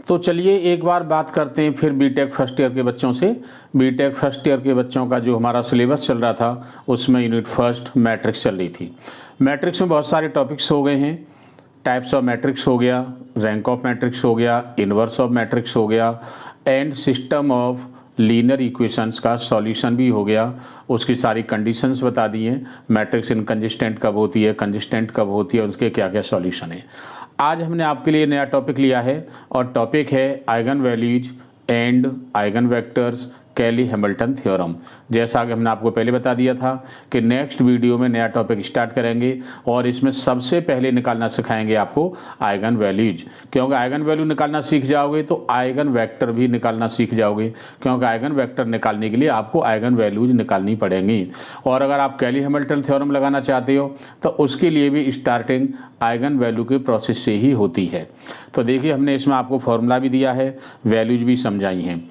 तो चलिए एक बार बात करते हैं फिर बीटेक फर्स्ट ईयर के बच्चों से। बीटेक फर्स्ट ईयर के बच्चों का जो हमारा सिलेबस चल रहा था उसमें यूनिट फर्स्ट मैट्रिक्स चल रही थी। मैट्रिक्स में बहुत सारे टॉपिक्स हो गए हैं। टाइप्स ऑफ मैट्रिक्स हो गया, रैंक ऑफ मैट्रिक्स हो गया, इन्वर्स ऑफ मैट्रिक्स हो गया, and system of linear equations का सॉल्यूशन भी हो गया। उसकी सारी कंडीशंस बता दी हैं, मैट्रिक्स इनकंसिस्टेंट कब होती है, कंसिस्टेंट कब होती है, उसके क्या क्या सॉल्यूशन है। आज हमने आपके लिए नया टॉपिक लिया है और टॉपिक है eigenvalues and eigenvectors Cayley Hamilton theorem. जैसा कि हमने आपको पहले बता दिया था कि नेक्स्ट वीडियो में नया टॉपिक स्टार्ट करेंगे और इसमें सबसे पहले निकालना सिखाएंगे आपको आइगन वैल्यूज, क्योंकि आइगन वैल्यू निकालना सीख जाओगे तो आइगन वेक्टर भी निकालना सीख जाओगे, क्योंकि आइगन वेक्टर निकालने के लिए आपको आइगन वैल्यूज निकालनी पड़ेंगी। और अगर आप कैली हैमिल्टन थ्योरम लगाना चाहते हो तो उसके लिए भी स्टार्टिंग आइगन वैल्यू के प्रोसेस से ही होती है। तो देखिए हमने इसमें आपको फॉर्मूला भी दिया है, वैल्यूज भी समझाई हैं।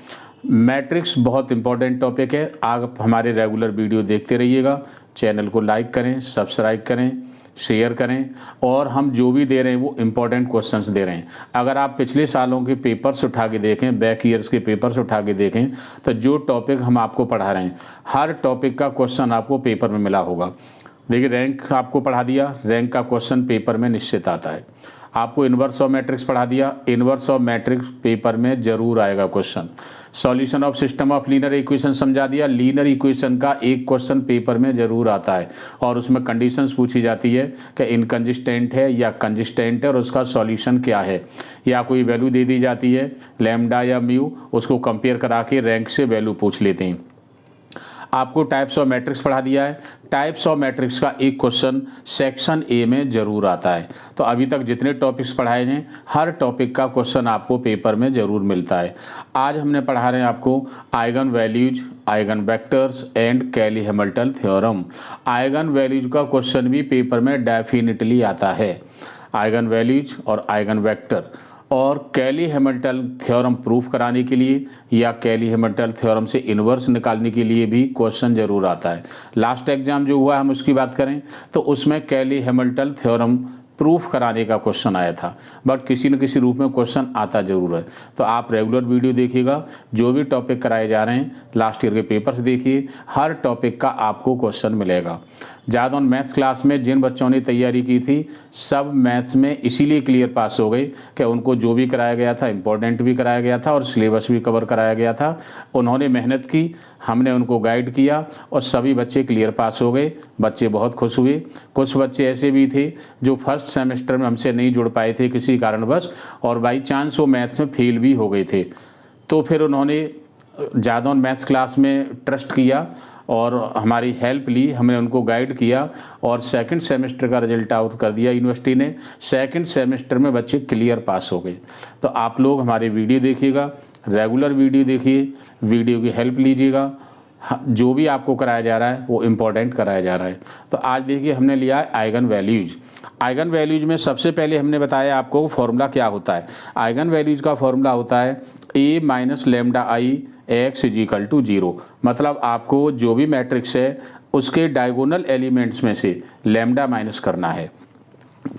मैट्रिक्स बहुत इंपॉर्टेंट टॉपिक है। आप हमारे रेगुलर वीडियो देखते रहिएगा, चैनल को लाइक करें, सब्सक्राइब करें, शेयर करें, और हम जो भी दे रहे हैं वो इम्पोर्टेंट क्वेश्चंस दे रहे हैं। अगर आप पिछले सालों के पेपर्स उठा के देखें, बैक ईयर्स के पेपर्स उठा के देखें, तो जो टॉपिक हम आपको पढ़ा रहे हैं हर टॉपिक का क्वेश्चन आपको पेपर में मिला होगा। देखिए रैंक आपको पढ़ा दिया, रैंक का क्वेश्चन पेपर में निश्चित आता है। आपको इन्वर्स ऑफ मैट्रिक्स पढ़ा दिया, इन्वर्स ऑफ मैट्रिक्स पेपर में जरूर आएगा question. Solution of system of linear equation समझा दिया, लीनियर इक्वेशन का एक क्वेश्चन पेपर में जरूर आता है और उसमें कंडीशंस पूछी जाती है कि इनकंसिस्टेंट है या कंसिस्टेंट है और उसका सॉल्यूशन क्या है, या कोई वैल्यू दे दी जाती है लैम्डा या म्यू, उसको कंपेयर करा के रैंक से वैल्यू पूछ लेते हैं। आपको टाइप्स ऑफ मैट्रिक्स पढ़ा दिया है, टाइप्स ऑफ मैट्रिक्स का एक क्वेश्चन सेक्शन ए में जरूर आता है। तो अभी तक जितने टॉपिक्स पढ़ाए हैं हर टॉपिक का क्वेश्चन आपको पेपर में जरूर मिलता है। आज हमने पढ़ा रहे हैं आपको eigenvalues, eigenvectors and Cayley Hamilton theorem. Eigenvalues का क्वेश्चन भी पेपर में डेफिनेटली आता है, आइगन वैल्यूज और आइगन वेक्टर। और कैली हैमिल्टन थ्योरम प्रूफ कराने के लिए या कैली हैमिल्टन थ्योरम से इन्वर्स निकालने के लिए भी क्वेश्चन जरूर आता है। लास्ट एग्जाम जो हुआ हम उसकी बात करें तो उसमें कैली हैमिल्टन थ्योरम प्रूफ कराने का क्वेश्चन आया था, बट किसी न किसी रूप में क्वेश्चन आता जरूर है। तो आप रेगुलर वीडियो देखिएगा, जो भी टॉपिक कराए जा रहे हैं लास्ट ईयर के पेपर्स देखिए, हर टॉपिक का आपको क्वेश्चन मिलेगा। ज़्यादा मैथ्स क्लास में जिन बच्चों ने तैयारी की थी सब मैथ्स में इसीलिए क्लियर पास हो गए कि उनको जो भी कराया गया था इम्पोर्टेंट भी कराया गया था और सिलेबस भी कवर कराया गया था। उन्होंने मेहनत की, हमने उनको गाइड किया और सभी बच्चे क्लियर पास हो गए। बच्चे बहुत खुश हुए। कुछ बच्चे ऐसे भी थे जो फर्स्ट सेमेस्टर में हमसे नहीं जुड़ पाए थे किसी कारणवश और बाई चांस वो मैथ्स में फेल भी हो गए थे। तो फिर उन्होंने ज़्यादा मैथ्स क्लास में ट्रस्ट किया और हमारी हेल्प ली, हमने उनको गाइड किया और सेकंड सेमेस्टर का रिजल्ट आउट कर दिया यूनिवर्सिटी ने। सेकंड सेमेस्टर में बच्चे क्लियर पास हो गए। तो आप लोग हमारे वीडियो देखिएगा, रेगुलर वीडियो देखिए, वीडियो की हेल्प लीजिएगा। जो भी आपको कराया जा रहा है वो इम्पोर्टेंट कराया जा रहा है। तो आज देखिए हमने लिया है आइगन वैल्यूज। आइगन वैल्यूज में सबसे पहले हमने बताया आपको फॉर्मूला क्या होता है। आइगन वैल्यूज का फॉर्मूला होता है A minus lambda I X is equal to 0। मतलब आपको जो भी मैट्रिक्स है उसके डायगोनल एलिमेंट्स में से लैम्डा माइनस करना है।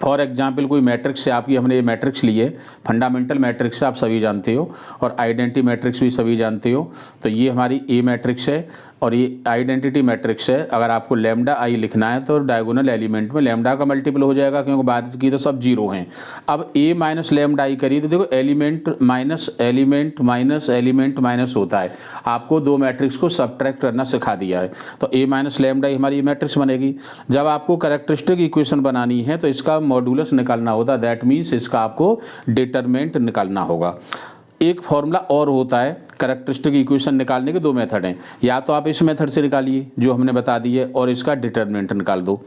फॉर एग्जाम्पल कोई मैट्रिक्स से आपकी हमने ये मैट्रिक्स ली है, फंडामेंटल मैट्रिक्स आप सभी जानते हो और आइडेंटिटी मैट्रिक्स भी सभी जानते हो। तो ये हमारी ए मैट्रिक्स है और ये आइडेंटिटी मैट्रिक्स है। अगर आपको लैम्डा आई लिखना है तो डायगोनल एलिमेंट में लैम्डा का मल्टीपल हो जाएगा, क्योंकि बात की तो सब 0 हैं। अब ए माइनस लैम्डा आई करिए तो देखो element minus element minus element minus होता है। आपको दो मैट्रिक्स को सब्ट्रैक्ट करना सिखा दिया है। तो ए माइनस लैम्डा आई हमारी मैट्रिक्स बनेगी। जब आपको कैरेक्टरिस्टिक इक्वेशन बनानी है तो इसका मॉड्यूलस निकालना होता, दैट मीन्स इसका आपको डिटरमिनेंट निकालना होगा। एक फॉर्मूला और होता है कैरेक्टरिस्टिक इक्वेशन निकालने के, दो मेथड हैं। या तो आप इस मेथड से निकालिए जो हमने बता दी है और इसका डिटरमिनेंट निकाल दो।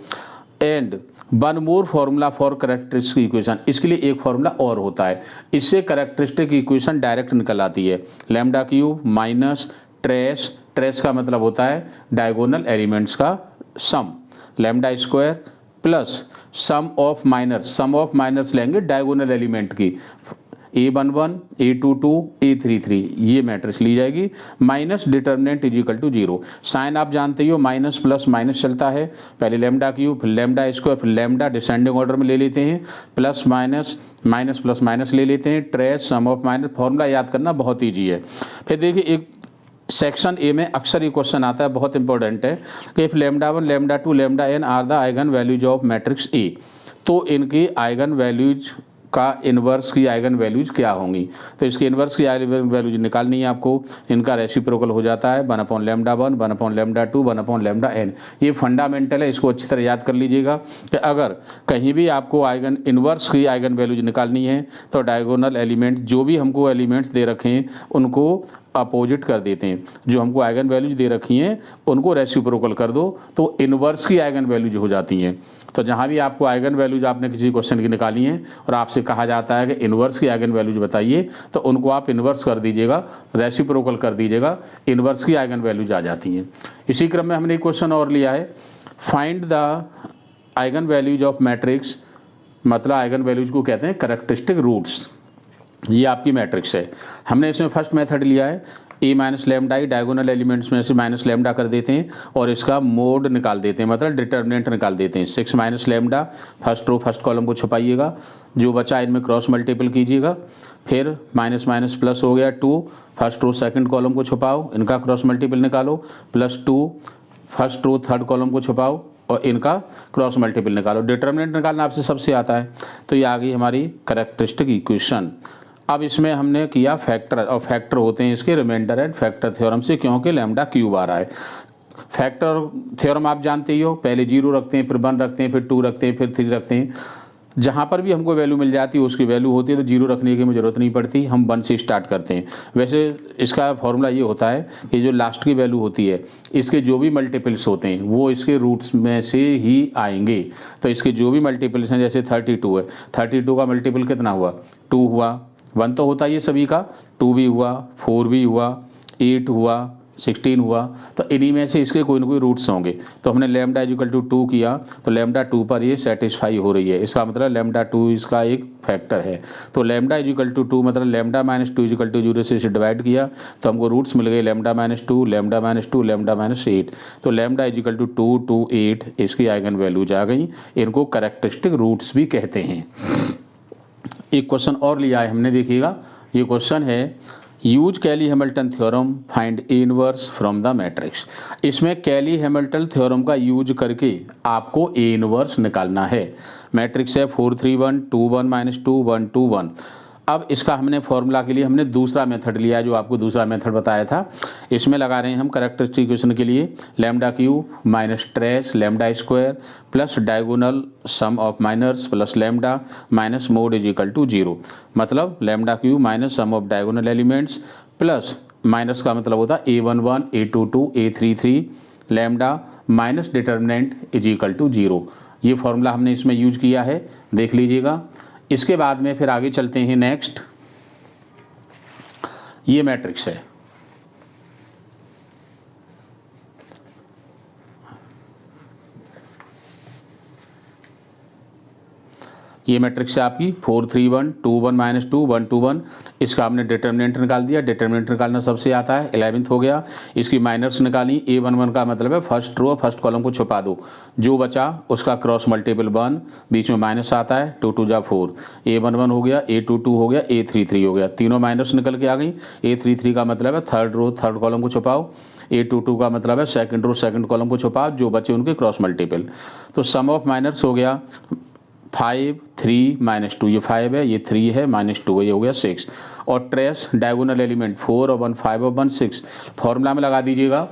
And one more formula for characteristic equation, इसके लिए एक फॉर्मूला और होता है। इससे कैरेक्टरिस्टिक इक्वेशन डायरेक्ट निकल आती है। Lambda cube minus trace, trace का मतलब होता है डायगोनल एलिमेंट्स का sum, lambda square plus sum of minus, sum of minus लेंगे डायगोनल एलिमेंट की, A11, A22, A33 ये मैट्रिक्स ली जाएगी, minus determinant is equal to 0। Sign आप जानते ही हो, माइनस प्लस माइनस चलता है, पहले लैम्डा क्यूब फिर लैम्डा स्क्वायर फिर लैम्डा डिसेंडिंग ऑर्डर में ले लेते हैं, plus minus minus plus minus ले लेते हैं, trace sum of minus, formula याद करना बहुत ईजी है। फिर देखिए एक सेक्शन ए में अक्सर ये क्वेश्चन आता है, बहुत इंपॉर्टेंट है कि if lambda 1 lambda 2 lambda n are the eigenvalues of matrix A, तो इनकी आइगन वैल्यूज का इन्वर्स की आइगन वैल्यूज क्या होंगी। तो इसकी इन्वर्स की आइगन वैल्यूज निकालनी है आपको, इनका रेसिप्रोकल हो जाता है 1 upon lambda 1, 1 upon lambda 2, 1 upon lambda n। ये फंडामेंटल है, इसको अच्छी तरह याद कर लीजिएगा कि अगर कहीं भी आपको आइगन इन्वर्स की आइगन वैल्यूज निकालनी है तो डायगोनल एलिमेंट जो भी हमको एलिमेंट्स दे रखे हैं उनको अपोजिट कर देते हैं, जो हमको आइगन वैल्यूज दे रखी हैं उनको रेसिप्रोकल कर दो तो इन्वर्स की आइगन वैल्यूज हो जाती हैं। तो जहाँ भी आपको आइगन वैल्यूज आपने किसी क्वेश्चन की निकाली हैं और आपसे कहा जाता है कि इन्वर्स की आइगन वैल्यूज बताइए, तो उनको आप इन्वर्स कर दीजिएगा, रेसिप्रोकल कर दीजिएगा, इन्वर्स की आइगन वैल्यूज आ जाती हैं। इसी क्रम में हमने एक क्वेश्चन और लिया है, find the eigenvalues of matrix, मतलब आइगन वैल्यूज को कहते हैं कैरेक्टरिस्टिक रूट्स। ये आपकी मैट्रिक्स है, हमने इसमें फर्स्ट मेथड लिया है, A minus lambda he diagonal elements में से माइनस लैम्डा कर देते हैं और इसका मोड निकाल देते हैं, मतलब डिटर्मिनेंट निकाल देते हैं। 6 minus lambda, first row first column को छुपाइएगा, जो बचा इनमें क्रॉस मल्टीपल कीजिएगा, फिर माइनस माइनस प्लस हो गया 2, फर्स्ट रो सेकंड कॉलम को छुपाओ, इनका क्रॉस मल्टीपल निकालो, plus 2 first row third column को छुपाओ और इनका क्रॉस मल्टीपल निकालो। डिटर्मिनेंट निकालना आपसे सबसे आता है। तो ये आ गई हमारी कैरेक्टरिस्टिक इक्वेशन। अब इसमें हमने किया फैक्टर, और फैक्टर होते हैं इसके रिमाइंडर एंड फैक्टर थ्योरम से, क्योंकि लैम्डा क्यूब आ रहा है। फैक्टर थ्योरम आप जानते ही हो, पहले 0 रखते हैं, फिर 1 रखते हैं, फिर 2 रखते हैं, फिर 3 रखते हैं। जहाँ पर भी हमको वैल्यू मिल जाती है उसकी वैल्यू होती है, तो 0 रखने की ज़रूरत नहीं पड़ती, हम 1 से स्टार्ट करते हैं। वैसे इसका फॉर्मूला ये होता है कि जो लास्ट की वैल्यू होती है इसके जो भी मल्टीपल्स होते हैं वो इसके रूट्स में से ही आएंगे। तो इसके जो भी मल्टीपल्स हैं, जैसे 32 है, 32 का मल्टीपल कितना हुआ, 2 हुआ, 1 तो होता ही है सभी का, 2 भी हुआ, 4 भी हुआ, 8 हुआ, 16 हुआ, तो इन्हीं में से इसके कोई ना कोई रूट्स होंगे। तो हमने लैम्डा इक्वल टू 2 किया तो लैम्डा 2 पर ये सेटिस्फाई हो रही है, इसका मतलब लैम्डा 2 इसका एक फैक्टर है। तो लैम्डा इक्वल टू 2 मतलब लैम्डा माइनस 2 इक्वल टू 0 से इसे डिवाइड किया तो हमको रूट्स मिल गए lambda minus 2, lambda minus 2, lambda minus 8। तो लैम्डा इक्वल टू 2, 2, 8 इसकी आइगन वैल्यूज आ गई, इनको कैरेक्टरिस्टिक रूट्स भी कहते हैं। एक क्वेश्चन और लिया है हमने, देखिएगा ये क्वेश्चन है, use Cayley Hamilton theorem find A inverse from the matrix. इसमें कैली हैमिल्टन थ्योरम का यूज करके आपको ए इनवर्स निकालना है। मैट्रिक्स है 4 3 1 2 1 माइनस 2 1 2 1। अब इसका हमने फॉर्मूला के लिए हमने दूसरा मेथड लिया है, जो आपको दूसरा मेथड बताया था। इसमें लगा रहे हैं हम कैरेक्टरिस्टिक इक्वेशन के लिए lambda cube minus trace lambda square plus diagonal sum of minors plus lambda minus mod is equal to 0। मतलब lambda cube minus sum of diagonal elements plus minus का मतलब होता है A11 A22 A33 lambda minus determinant is equal to 0। ये formula हमने इसमें use किया है, देख लीजिएगा। इसके बाद में फिर आगे चलते हैं, नेक्स्ट ये मैट्रिक्स है, ये मैट्रिक्स है आपकी 4 3 1 2 1 माइनस 2 1 2 1। इसका हमने डिटर्मिनेंट निकाल दिया, डिटर्मिनेंट निकालना सबसे आता है, 11th हो गया। इसकी माइनर्स निकाली, A11 का मतलब है फर्स्ट रो फर्स्ट कॉलम को छुपा दो, जो बचा उसका क्रॉस मल्टीपल 1, बीच में माइनस आता है, 2 2 जा 4, A11 हो गया, A22 हो गया, A33 हो गया, तीनों माइनस निकल के आ गई। A33 का मतलब है थर्ड रो थर्ड कॉलम को छुपाओ, A22 का मतलब है सेकंड रो सेकंड कॉलम को छुपाओ, जो बचे उनके क्रॉस मल्टीपल। तो सम ऑफ माइनर्स हो गया 5 3 माइनस 2, ये 5 है, ये 3 है, माइनस 2 है, ये हो गया 6। और ट्रेस डायगोनल एलिमेंट 4 और 1 5 और 1 6, फॉर्मूला में लगा दीजिएगा।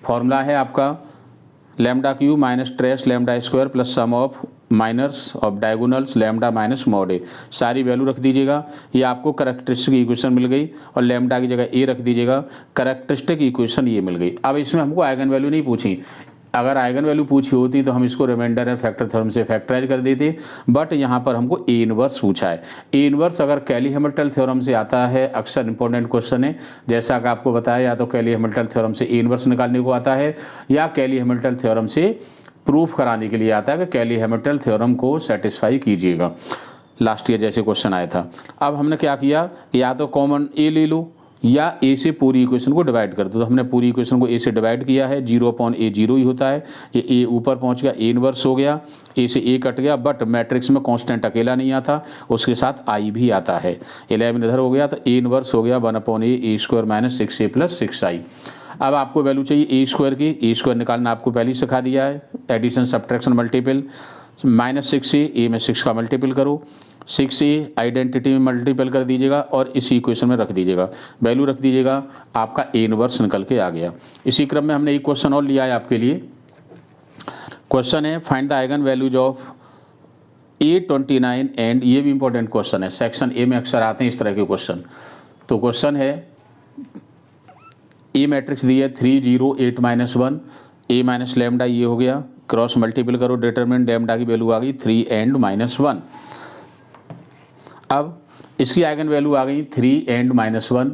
फॉर्मूला है आपका lambda cube minus trace lambda square plus sum of minors of diagonals lambda minus mod A, सारी वैल्यू रख दीजिएगा। ये आपको कैरेक्टरिस्टिक इक्वेशन मिल गई और लैम्डा की जगह ए रख दीजिएगा, कैरेक्टरिस्टिक इक्वेशन ये मिल गई। अब इसमें हमको आइगन वैल्यू नहीं पूछी, अगर आइगन वैल्यू पूछी होती तो हम इसको रिमाइंडर एंड फैक्टर थ्योरम से फैक्टराइज कर देते, बट यहाँ पर हमको ए इनवर्स पूछा है। ए इनवर्स अगर कैली हैमिल्टन थ्योरम से आता है, अक्सर इंपॉर्टेंट क्वेश्चन है, जैसा कि आपको बताया, या तो कैली हैमिल्टन थ्योरम से ए इनवर्स निकालने को आता है या कैली हैमिल्टन थ्योरम से प्रूफ कराने के लिए आता है कि कैली हैमिल्टन थ्योरम को सेटिस्फाई कीजिएगा। लास्ट ईयर जैसे क्वेश्चन आया था। अब हमने क्या किया, या तो कॉमन ए ले लो या ए से पूरी इक्वेशन को डिवाइड कर दो। तो हमने पूरी इक्वेशन को ए से डिवाइड किया है, 0/a 0 ही होता है, ये ए ऊपर पहुंच गया, ए इनवर्स हो गया, ए से ए कट गया, बट मैट्रिक्स में कांस्टेंट अकेला नहीं आता, उसके साथ आई भी आता है। 11 इधर हो गया तो ए इनवर्स हो गया 1/a square minus 6a plus 6i। अब आपको वैल्यू चाहिए ए स्क्वायर की, ए स्क्वायर निकालना आपको पहले ही सिखा दिया है, एडिशन सब्ट्रैक्शन मल्टीपल, -6a ए में 6 का मल्टीपल करो, 6a आइडेंटिटी में मल्टीपल कर दीजिएगा और इसी इक्वेशन में रख दीजिएगा, वैल्यू रख दीजिएगा, आपका ए इनवर्स निकल के आ गया। इसी क्रम में हमने एक क्वेश्चन और लिया है आपके लिए। क्वेश्चन है find the eigenvalues of A29 and, ये भी इंपॉर्टेंट क्वेश्चन है, सेक्शन ए में अक्सर आते हैं इस तरह के क्वेश्चन। तो क्वेश्चन है ए मैट्रिक्स दी है 3 0 8 -1, ए माइनस लैम्डा ये हो गया, क्रॉस मल्टीपल करो, डिटरमिनेंट लैम्डा की वैल्यू आ गई 3 एंड -1। अब इसकी आइगन वैल्यू आ गई 3 एंड -1।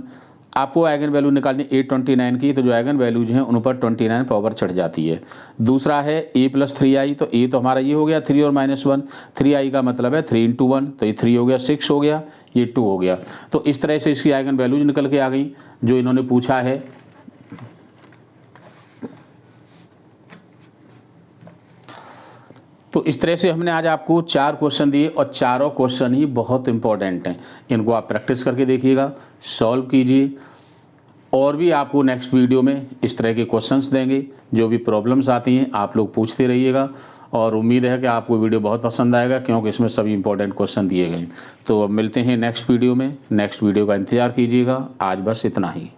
आपको आइगन वैल्यू निकालनी A29 की, तो जो आइगन वैल्यूज हैं उन पर 29 पावर चढ़ जाती है। दूसरा है a + 3i, तो a तो हमारा ये हो गया 3 और -1, 3i का मतलब है 3 × 1, तो ये 3 हो गया, 6 हो गया, ये 2 हो गया। तो इस तरह से इसकी आइगन वैल्यूज निकल के आ गई जो इन्होंने पूछा है। तो इस तरह से हमने आज आपको 4 क्वेश्चन दिए और चारों क्वेश्चन ही बहुत इंपॉर्टेंट हैं। इनको आप प्रैक्टिस करके देखिएगा, सॉल्व कीजिए, और भी आपको नेक्स्ट वीडियो में इस तरह के क्वेश्चंस देंगे। जो भी प्रॉब्लम्स आती हैं आप लोग पूछते रहिएगा, और उम्मीद है कि आपको वीडियो बहुत पसंद आएगा क्योंकि इसमें सभी इंपॉर्टेंट क्वेश्चन दिए गए। तो अब मिलते हैं नेक्स्ट वीडियो में, नेक्स्ट वीडियो का इंतज़ार कीजिएगा। आज बस इतना ही।